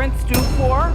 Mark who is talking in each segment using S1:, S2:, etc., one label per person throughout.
S1: parents do for work.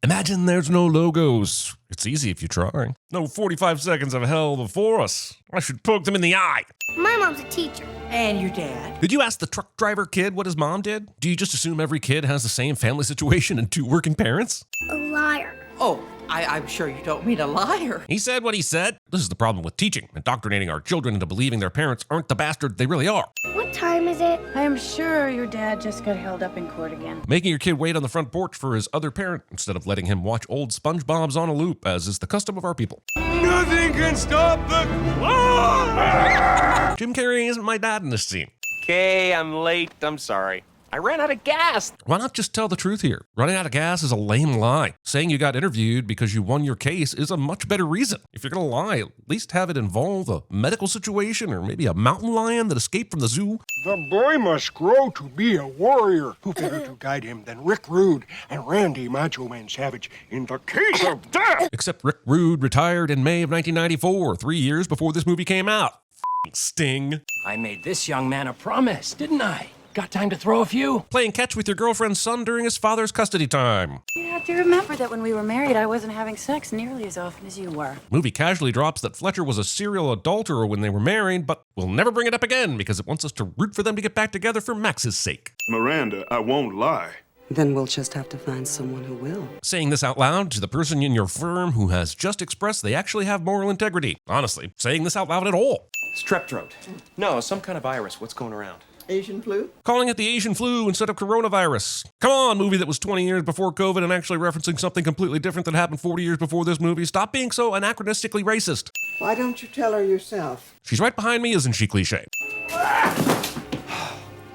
S2: Imagine there's no logos. It's easy if you try. No 45 seconds of hell before us. I should poke them in the eye.
S3: My mom's a teacher.
S1: And your dad?
S2: Did you ask the truck driver kid what his mom did? Do you just assume every kid has the same family situation and two working parents?
S3: A liar.
S1: Oh, I'm sure you don't mean a liar.
S2: He said what he said. This is the problem with teaching, indoctrinating our children into believing their parents aren't the bastard they really are.
S3: What time is it?
S4: I am sure your dad just got held up in court again.
S2: Making your kid wait on the front porch for his other parent instead of letting him watch old SpongeBob's on a loop, as is the custom of our people.
S5: Nothing can stop the clock!
S2: Jim Carrey isn't my dad in this scene.
S5: Okay, I'm late. I'm sorry. I ran out of gas.
S2: Why not just tell the truth here? Running out of gas is a lame lie. Saying you got interviewed because you won your case is a much better reason. If you're gonna lie, at least have it involve a medical situation or maybe a mountain lion that escaped from the zoo.
S6: The boy must grow to be a warrior. Who better to guide him than Rick Rude and Randy Macho Man Savage in the case of death?
S2: Except Rick Rude retired in May of 1994, 3 years before this movie came out. Sting.
S7: I made this young man a promise, didn't I? Got time to throw a few?
S2: Playing catch with your girlfriend's son during his father's custody time.
S4: You have to remember that when we were married, I wasn't having sex nearly as often as you were.
S2: Movie casually drops that Fletcher was a serial adulterer when they were married, but we'll never bring it up again because it wants us to root for them to get back together for Max's sake.
S8: Miranda, I won't lie.
S9: Then we'll just have to find someone who will.
S2: Saying this out loud to the person in your firm who has just expressed they actually have moral integrity. Honestly, saying this out loud at all.
S5: Strep throat. No, some kind of virus. What's going around?
S1: Asian flu?
S2: Calling it the Asian flu instead of coronavirus. Come on, movie that was 20 years before COVID and actually referencing something completely different that happened 40 years before this movie. Stop being so anachronistically racist.
S1: Why don't you tell her yourself?
S2: She's right behind me, isn't she, cliche?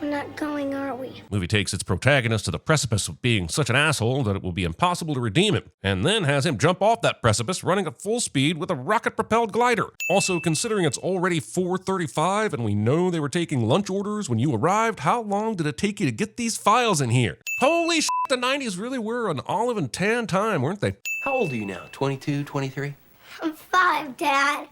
S3: We're not going, are we?
S2: Movie takes its protagonist to the precipice of being such an asshole that it will be impossible to redeem him, and then has him jump off that precipice running at full speed with a rocket-propelled glider. Also, considering it's already 4:35 and we know they were taking lunch orders when you arrived, how long did it take you to get these files in here? Holy shit, the 90s really were an olive and tan time, weren't they?
S5: How old are you now? 22, 23?
S3: I'm 5, Dad.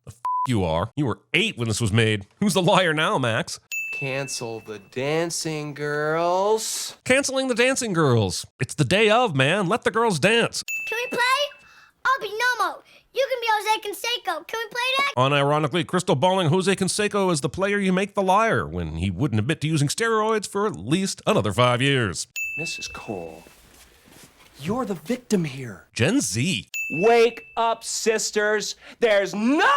S2: You are. You were 8 when this was made. Who's the liar now, Max?
S5: Cancel the dancing girls.
S2: Canceling the dancing girls. It's the day of, man. Let the girls dance.
S3: Can we play? I'll be Nomo. You can be Jose Canseco. Can we play that?
S2: Unironically, crystal balling Jose Canseco as the player you make the liar when he wouldn't admit to using steroids for at least another 5 years.
S5: Mrs. Cole, you're the victim here.
S2: Gen Z.
S5: Wake up, sisters. There's no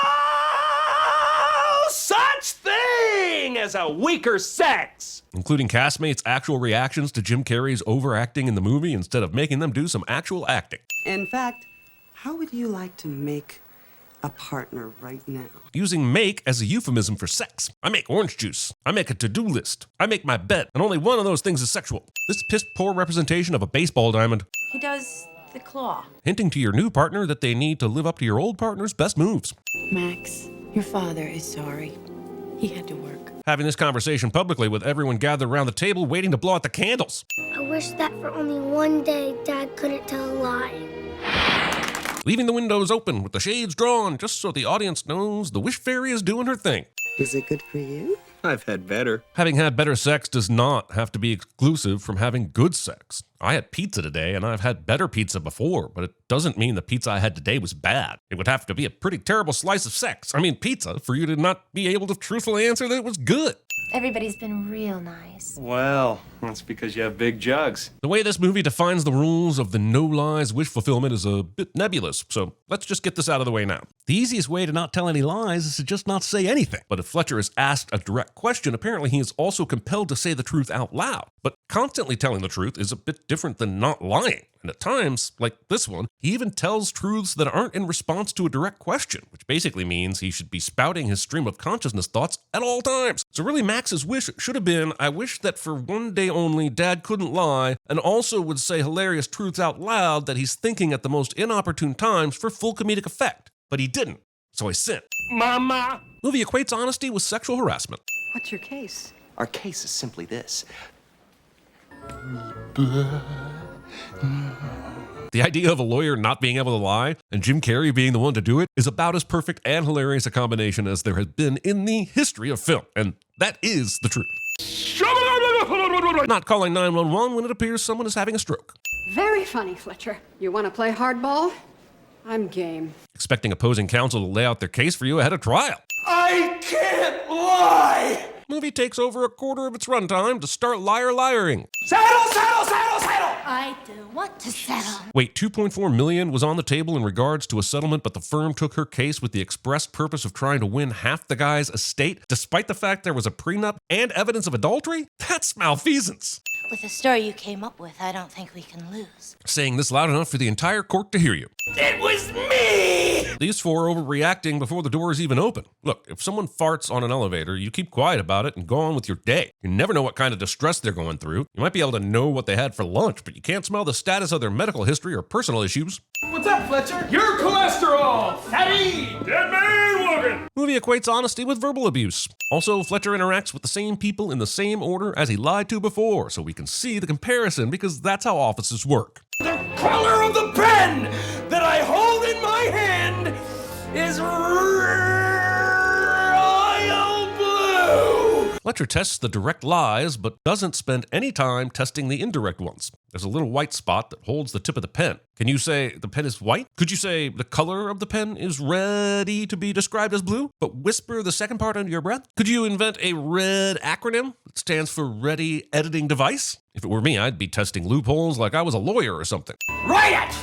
S5: such thing as a weaker sex.
S2: Including castmates' actual reactions to Jim Carrey's overacting in the movie instead of making them do some actual acting.
S9: In fact, how would you like to make a partner right now?
S2: Using make as a euphemism for sex. I make orange juice. I make a to-do list. I make my bed. And only one of those things is sexual. This piss-poor representation of a baseball diamond.
S4: He does the claw.
S2: Hinting to your new partner that they need to live up to your old partner's best moves.
S4: Max, your father is sorry. He had to work.
S2: Having this conversation publicly with everyone gathered around the table waiting to blow out the candles.
S3: I wish that for only one day Dad couldn't tell a lie.
S2: Leaving the windows open with the shades drawn just so the audience knows the wish fairy is doing her thing.
S9: Is it good for you?
S5: I've had better.
S2: Having had better sex does not have to be exclusive from having good sex. I had pizza today and I've had better pizza before, but it doesn't mean the pizza I had today was bad. It would have to be a pretty terrible slice of sex. I mean pizza for you to not be able to truthfully answer that it was good.
S10: Everybody's been real nice.
S5: Well, that's because you have big jugs.
S2: The way this movie defines the rules of the no lies wish fulfillment is a bit nebulous, so let's just get this out of the way now. The easiest way to not tell any lies is to just not say anything. But if Fletcher is asked a direct question, apparently he is also compelled to say the truth out loud. But constantly telling the truth is a bit different than not lying. And at times, like this one, he even tells truths that aren't in response to a direct question, which basically means he should be spouting his stream of consciousness thoughts at all times. So really Max's wish should have been, I wish that for one day only Dad couldn't lie and also would say hilarious truths out loud that he's thinking at the most inopportune times for full comedic effect. But he didn't, so I sent.
S5: Mama!
S2: Movie equates honesty with sexual harassment.
S1: What's your case?
S5: Our case is simply this.
S2: The idea of a lawyer not being able to lie and Jim Carrey being the one to do it is about as perfect and hilarious a combination as there has been in the history of film. And that is the truth. not calling 911 when it appears someone is having a stroke.
S11: Very funny, Fletcher. You want to play hardball? I'm game.
S2: Expecting opposing counsel to lay out their case for you ahead of trial.
S5: I can't lie!
S2: Movie takes over a quarter of its runtime to start liaring.
S5: Saddle, saddle, saddle, saddle!
S3: I don't want to settle.
S2: Wait, $2.4 million was on the table in regards to a settlement, but the firm took her case with the express purpose of trying to win half the guy's estate, despite the fact there was a prenup and evidence of adultery? That's malfeasance.
S10: With the story you came up with, I don't think we can lose.
S2: Saying this loud enough for the entire court to hear you.
S5: It was me!
S2: These four are overreacting before the door is even open. Look, if someone farts on an elevator, you keep quiet about it and go on with your day. You never know what kind of distress they're going through. You might be able to know what they had for lunch, but you can't smell the status of their medical history or personal issues.
S5: What's up, Fletcher? Your cholesterol! Fatty!
S8: Dead man walking!
S2: Movie equates honesty with verbal abuse. Also, Fletcher interacts with the same people in the same order as he lied to before, so we can see the comparison because that's how offices work.
S5: The color of the pen that I hold in my hand is royal blue!
S2: Fletcher tests the direct lies, but doesn't spend any time testing the indirect ones. There's a little white spot that holds the tip of the pen. Can you say the pen is white? Could you say the color of the pen is ready to be described as blue, but whisper the second part under your breath? Could you invent a RED acronym that stands for Ready Editing Device? If it were me, I'd be testing loopholes like I was a lawyer or something.
S5: Write it!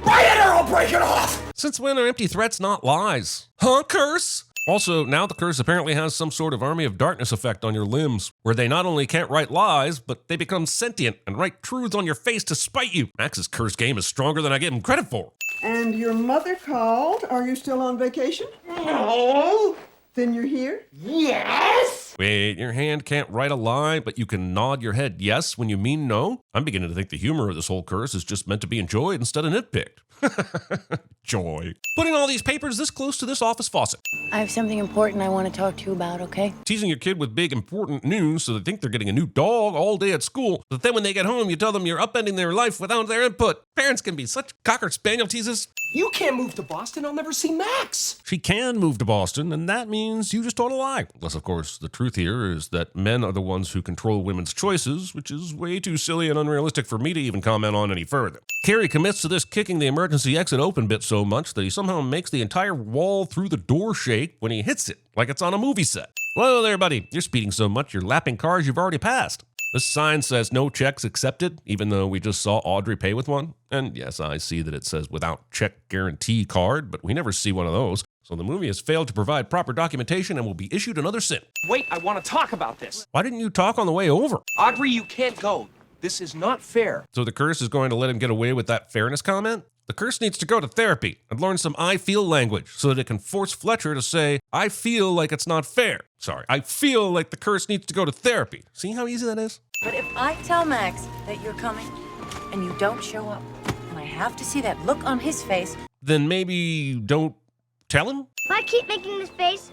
S5: Write it or I'll break it off!
S2: Since when are empty threats not lies? Huh, curse? Also, now the curse apparently has some sort of Army of Darkness effect on your limbs, where they not only can't write lies, but they become sentient and write truths on your face to spite you. Max's curse game is stronger than I give him credit for.
S1: And your mother called. Are you still on vacation?
S5: No!
S1: Then you're here?
S5: Yes!
S2: Wait, your hand can't write a lie, but you can nod your head yes when you mean no? I'm beginning to think the humor of this whole curse is just meant to be enjoyed instead of nitpicked. Joy. Putting all these papers this close to this office faucet.
S4: I have something important I want to talk to you about, okay?
S2: Teasing your kid with big important news so they think they're getting a new dog all day at school, but then when they get home you tell them you're upending their life without their input. Parents can be such cocker spaniel teasers.
S5: You can't move to Boston, I'll never see Max!
S2: She can move to Boston, and that means you just told a lie. Unless, of course, the truth here is that men are the ones who control women's choices, which is way too silly and unrealistic for me to even comment on any further. Carrey commits to this kicking the emergency exit open bit so much that he somehow makes the entire wall through the door shake when he hits it, like it's on a movie set. Whoa there, buddy. You're speeding so much you're lapping cars you've already passed. This sign says no checks accepted, even though we just saw Audrey pay with one. And yes, I see that it says without check guarantee card, but we never see one of those. So the movie has failed to provide proper documentation and will be issued another sin.
S7: Wait, I want to talk about this.
S2: Why didn't you talk on the way over?
S7: Audrey, you can't go. This is not fair.
S2: So the curse is going to let him get away with that fairness comment? The curse needs to go to therapy and learn some I feel language so that it can force Fletcher to say, I feel like it's not fair. Sorry, I feel like the curse needs to go to therapy. See how easy that is?
S4: But if I tell Max that you're coming and you don't show up, and I have to see that look on his face,
S2: Then maybe don't tell him?
S3: If I keep making this face,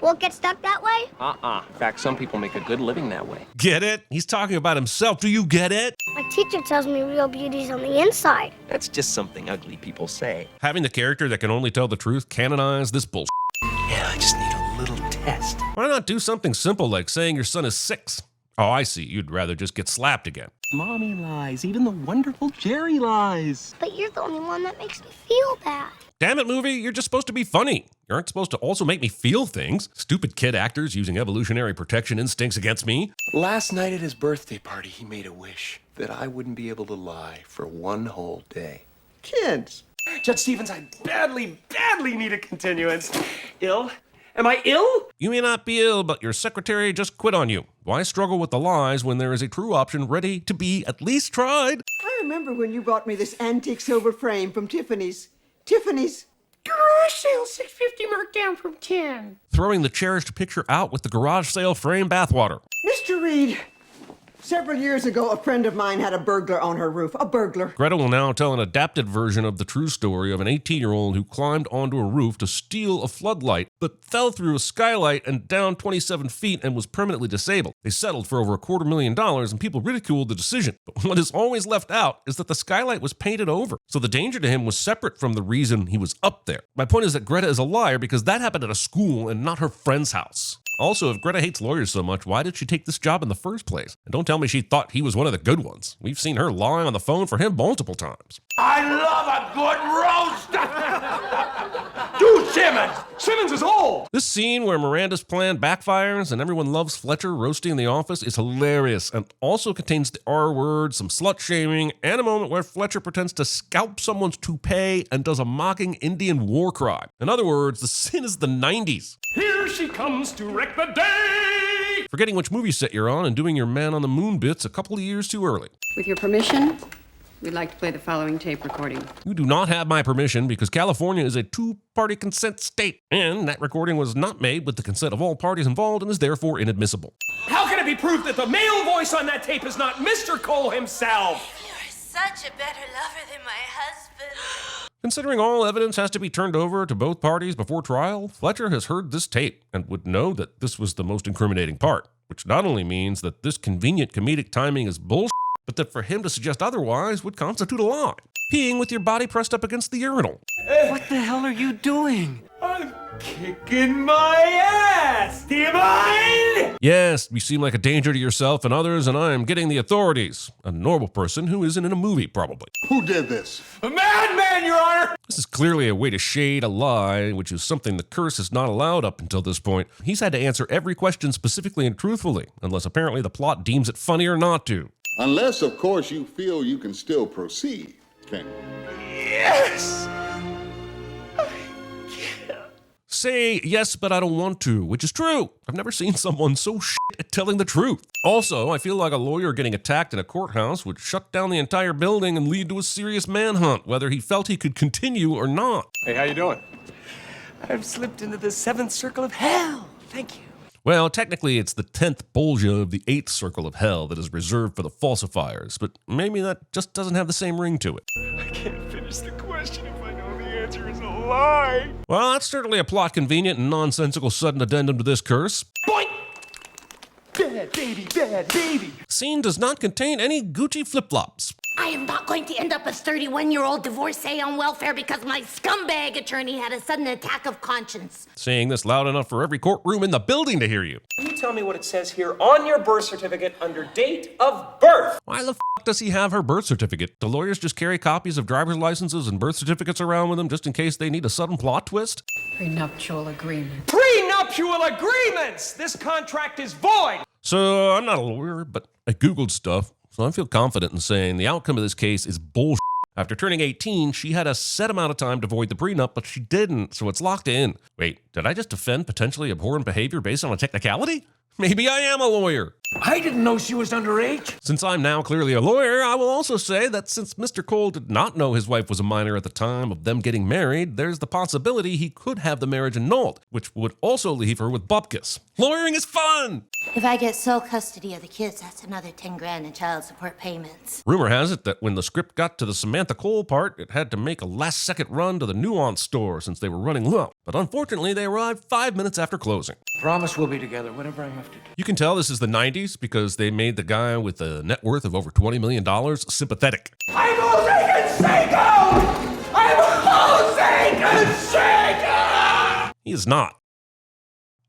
S3: will it get stuck that way?
S7: In fact, some people make a good living that way.
S2: Get it? He's talking about himself. Do you get it?
S3: My teacher tells me real beauty's on the inside.
S7: That's just something ugly people say.
S2: Having the character that can only tell the truth canonize this bullshit.
S5: Yeah, I just need a little test.
S2: Why not do something simple like saying your son is 6? Oh, I see. You'd rather just get slapped again.
S5: Mommy lies, even the wonderful Jerry lies.
S3: But you're the only one that makes me feel bad.
S2: Damn it, movie, you're just supposed to be funny. You aren't supposed to also make me feel things. Stupid kid actors using evolutionary protection instincts against me.
S12: Last night at his birthday party, he made a wish that I wouldn't be able to lie for one whole day.
S1: Kids.
S5: Judge Stevens, I badly need a continuance. Ill? Am I ill?
S2: You may not be ill, but your secretary just quit on you. Why struggle with the lies when there is a true option ready to be at least tried?
S1: I remember when you bought me this antique silver frame from Tiffany's. Tiffany's.
S11: Garage sale, $6.50 marked down from 10.
S2: Throwing the cherished picture out with the garage sale frame bathwater.
S1: Mr. Reed, several years ago, a friend of mine had a burglar on her roof. A burglar.
S2: Greta will now tell an adapted version of the true story of an 18-year-old who climbed onto a roof to steal a floodlight, but fell through a skylight and down 27 feet and was permanently disabled. They settled for over $250,000 and people ridiculed the decision. But what is always left out is that the skylight was painted over, so the danger to him was separate from the reason he was up there. My point is that Greta is a liar because that happened at a school and not her friend's house. Also, if Greta hates lawyers so much, why did she take this job in the first place? And don't tell me she thought he was one of the good ones. We've seen her lying on the phone for him multiple times.
S5: I love a good roast! Dude, Simmons! Simmons is old!
S2: This scene where Miranda's plan backfires and everyone loves Fletcher roasting in the office is hilarious and also contains the R word, some slut shaming, and a moment where Fletcher pretends to scalp someone's toupee and does a mocking Indian war cry. In other words, the sin is the 90s.
S5: Here she comes to wreck the day!
S2: Forgetting which movie set you're on and doing your man on the moon bits a couple of years too early.
S11: With your permission, we'd like to play the following tape recording.
S2: You do not have my permission because California is a two-party consent state, and that recording was not made with the consent of all parties involved and is therefore inadmissible.
S5: How can it be proved that the male voice on that tape is not Mr. Cole himself?
S10: You're such a better lover than my husband.
S2: Considering all evidence has to be turned over to both parties before trial, Fletcher has heard this tape and would know that this was the most incriminating part, which not only means that this convenient comedic timing is bullshit, but that for him to suggest otherwise would constitute a lie. Peeing with your body pressed up against the urinal.
S7: What the hell are you doing?
S5: I'm kicking my ass! Do you mind?
S2: Yes, you seem like a danger to yourself and others, and I am getting the authorities. A normal person who isn't in a movie, probably.
S8: Who did this?
S5: A madman, Your Honor!
S2: This is clearly a way to shade a lie, which is something the curse has not allowed up until this point. He's had to answer every question specifically and truthfully, unless apparently the plot deems it funnier not to.
S8: Unless, of course, you feel you can still proceed, can you?
S5: Yes!
S2: Say yes, but I don't want to, which is true. I've never seen someone so shit at telling the truth. Also, I feel like a lawyer getting attacked in a courthouse would shut down the entire building and lead to a serious manhunt, whether he felt he could continue or not.
S5: Hey, how you doing? I've slipped into the 7th circle of hell. Thank you.
S2: Well, technically it's the 10th bolgia of the 8th circle of hell that is reserved for the falsifiers, but maybe that just doesn't have the same ring to it.
S5: I can't finish the question if I know the answer is a lie.
S2: Well, that's certainly a plot-convenient and nonsensical sudden addendum to this curse.
S5: Boink! Bad baby, bad baby.
S2: Scene does not contain any Gucci flip-flops.
S3: I am not going to end up as 31-year-old divorcee on welfare because my scumbag attorney had a sudden attack of conscience.
S2: Saying this loud enough for every courtroom in the building to hear you.
S5: Can you tell me what it says here on your birth certificate under date of birth?
S2: Why the f*** does he have her birth certificate? Do lawyers just carry copies of driver's licenses and birth certificates around with them just in case they need a sudden plot twist?
S11: Prenuptial agreement.
S5: Prenuptial agreements! This contract is void!
S2: So, I'm not a lawyer, but I Googled stuff, so I feel confident in saying the outcome of this case is bullshit. After turning 18, she had a set amount of time to void the prenup, but she didn't, so it's locked in. Wait, did I just defend potentially abhorrent behavior based on a technicality? Maybe I am a lawyer.
S7: I didn't know she was underage.
S2: Since I'm now clearly a lawyer, I will also say that since Mr. Cole did not know his wife was a minor at the time of them getting married, there's the possibility he could have the marriage annulled, which would also leave her with bupkis. Lawyering is fun!
S10: If I get sole custody of the kids, that's another 10 grand in child support payments.
S2: Rumor has it that when the script got to the Samantha Cole part, it had to make a last-second run to the Nuance store since they were running low. But unfortunately, they arrived 5 minutes after closing.
S7: Promise we'll be together, whatever I have to do.
S2: You can tell this is the 90s because they made the guy with a net worth of over $20 million sympathetic.
S5: I'm Jose Canseco! I'm Jose Canseco!
S2: He is not.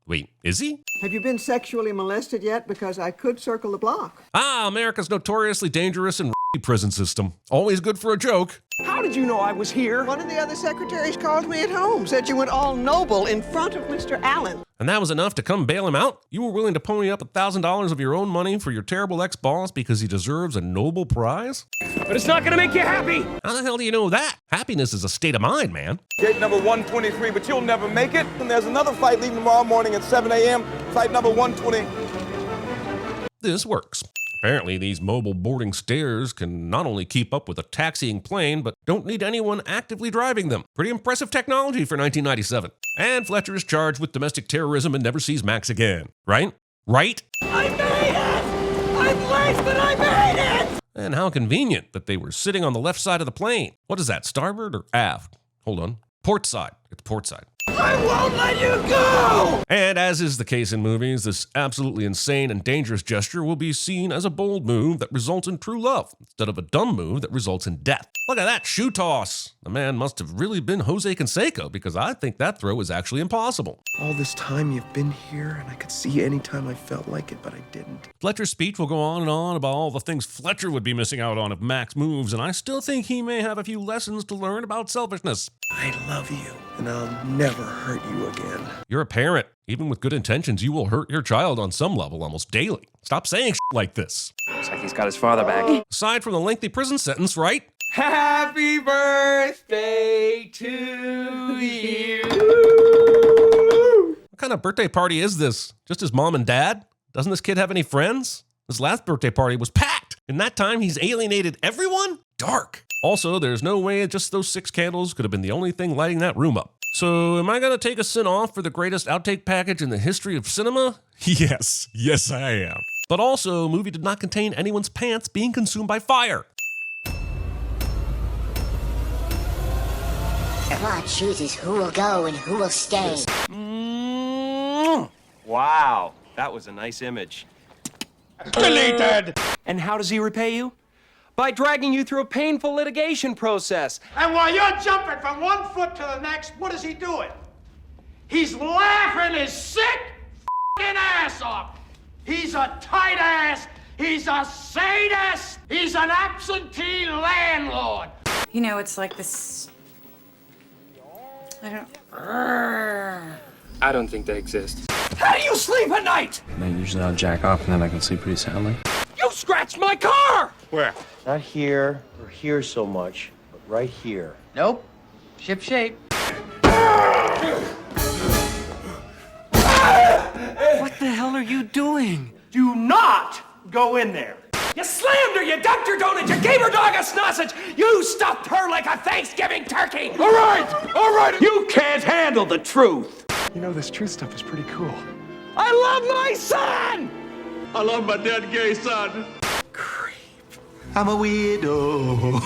S2: Wait, is he?
S1: Have you been sexually molested yet? Because I could circle the block.
S2: Ah, America's notoriously dangerous and prison system. Always good for a joke.
S5: How did you know I was here?
S1: One of the other secretaries called me at home, said you went all noble in front of Mr. Allen.
S2: And that was enough to come bail him out? You were willing to pony up $1,000 of your own money for your terrible ex-boss because he deserves a Nobel Prize?
S5: But it's not gonna make you happy!
S2: How the hell do you know that? Happiness is a state of mind, man.
S13: Gate number 123, but you'll never make it. And there's another flight leaving tomorrow morning at 7 a.m., flight number 120.
S2: This works. Apparently, these mobile boarding stairs can not only keep up with a taxiing plane, but don't need anyone actively driving them. Pretty impressive technology for 1997. And Fletcher is charged with domestic terrorism and never sees Max again. Right? Right?
S5: I made it! I'm late, but I made it!
S2: And how convenient that they were sitting on the left side of the plane. What is that, starboard or aft? Hold on. Port side. It's port side.
S5: I won't let you go!
S2: And as is the case in movies, this absolutely insane and dangerous gesture will be seen as a bold move that results in true love, instead of a dumb move that results in death. Look at that shoe toss. The man must have really been Jose Canseco because I think that throw is actually impossible.
S12: All this time you've been here, and I could see you anytime I felt like it, but I didn't.
S2: Fletcher's speech will go on and on about all the things Fletcher would be missing out on if Max moves, and I still think he may have a few lessons to learn about selfishness.
S12: I love you, and I'll never hurt you again.
S2: You're a parent. Even with good intentions, you will hurt your child on some level almost daily. Stop saying shit like this.
S5: Looks like he's got his father back.
S2: Aside from the lengthy prison sentence, right?
S5: Happy birthday to you.
S2: What kind of birthday party is this? Just his mom and dad? Doesn't this kid have any friends? His last birthday party was packed. In that time, he's alienated everyone? Dark. Also, there's no way just those 6 candles could have been the only thing lighting that room up. So, am I gonna take a sin off for the greatest outtake package in the history of cinema? Yes, I am. But also, movie did not contain anyone's pants being consumed by fire.
S10: God chooses who will go and who will stay.
S5: Wow, that was a nice image.
S6: Deleted!
S5: And how does he repay you? By dragging you through a painful litigation process.
S6: And while you're jumping from one foot to the next, what is he doing? He's laughing his sick f***ing ass off. He's a tight ass. He's a sadist. He's an absentee landlord.
S4: You know, it's like this.
S5: I don't think they exist. How do you sleep at night?
S7: Usually I'll jack off and then I can sleep pretty soundly.
S5: You scratched my car!
S6: Where?
S14: Not here or here so much, but right here.
S4: Nope. Ship shape.
S5: What the hell are you doing?
S6: Do not go in there.
S5: You slammed her, you dumped her donut, you gave her dog a sausage, you stuffed her like a Thanksgiving turkey!
S6: All right, you can't handle the truth.
S12: You know, this truth stuff is pretty cool.
S5: I love my son!
S6: I love my dead gay son.
S14: I'm a weirdo.